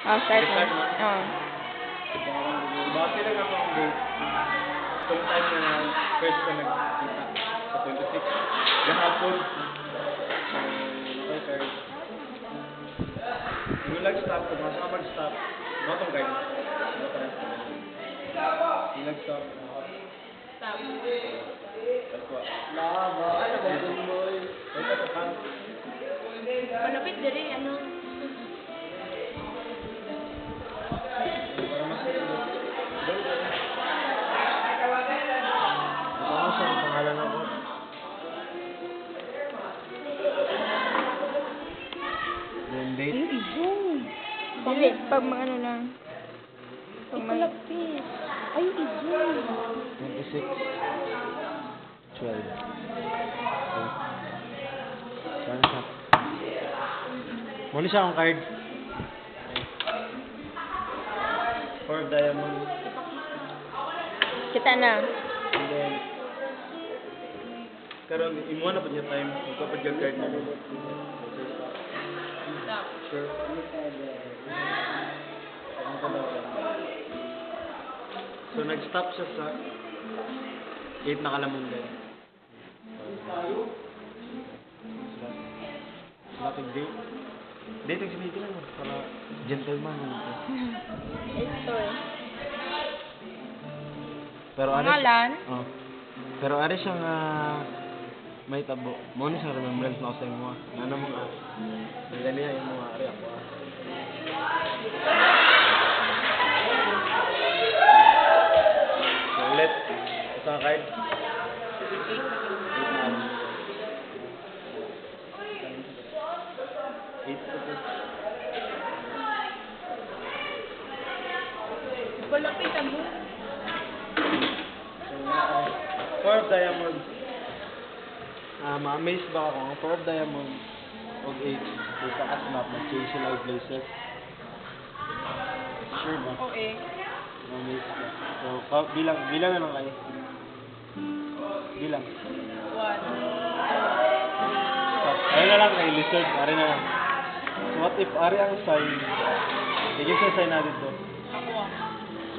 Oh, start na. Start na? Oo. Base lang ako ang date. Kung time na first ko nagkita sa 26. Gahapon. Okay, card. Yung nag-stop, kung masa ka mag-stop, bottom card. Yung nag-stop. Stop. Aswa. Lava. Ano ba ito, boy? Ito sa kan. Palapit diri, ano? Para mas ito. Ano siya ang pangalan ako? Yung date? Dili, pag mga ano lang. Pag may... Palapit. Ay, i-zoom. 26. 12. Saan siya? Muli siya akong card. 4 diamond. Kita na. And then, Karon imo na pud niya time, ikaw pud yung card na. Stop. Sure. So nag-stop siya sa 8 na kalamungan. dating date. Date ang sinigil lang para gentleman mo ito. Ito eh. Pero ano? Pangalan? Oh. Pero ano siyang may tabo. Mo ni sa remembrance na ako sa imo. Ano mo nga? Dali ay mo ari ako. So ulit, sa card. Palapit ang mo. Four of diamonds. Ma-amaze ba ako? Ang 4 of diamonds og 8 dito ka snap mag-change sila of places. Sure ba? Oo eh. Ma-amaze ka. So, bilang na lang kayo. Bilang. 1. Stop. Ari na lang kay lizard. Ari na lang. So, what if ari ang sign? Sige sa sign natin to. Ako ah.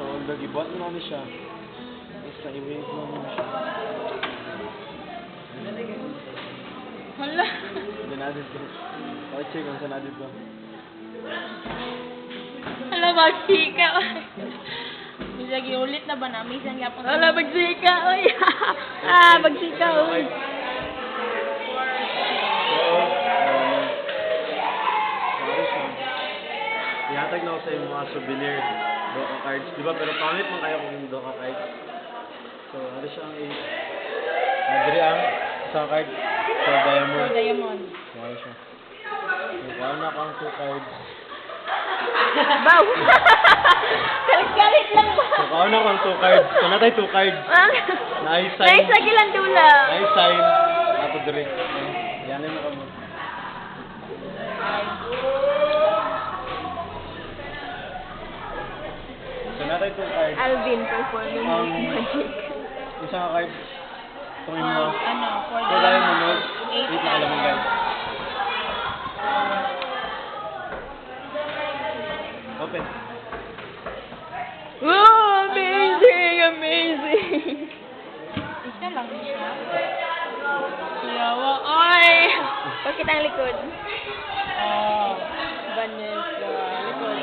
So, although gibuhat mo namin siya, is na-i-wave mo namin siya. Hala. Hindi natin to. Okay, kung saan natin to. Hala, magsika. Lagi ulit na ba namin isang yapon? Wala, magsika, oy. Magsika, oy. Oo. Sorry siya. Ihatag na ako sa yung mga souvenir Doka cards. Diba? Pero pangit man kayo kung yung Doka cards. So, ano siya ang 8? Madri ang isang card. 4 diamond. For diamond. Sorry siya. So, kaya na ako ang 2 cards. Baw! Galit lang ba? So, kaya na ako ang 2 cards. So, natay 2 cards. Na-i-sign. Nice na gilandula. Na-i-sign. Ato direct. Yan na kamo. So, natay 2 cards. Alvin performing magic. Isang card. Tungin mo. Ano? For So, dahil mo mo. 8 8 na alam mo guys. Open. Wow, amazing, amazing. Isa lang siya. Yawa. Ay! Pakita ang likod. Oh. Vanessa, likod.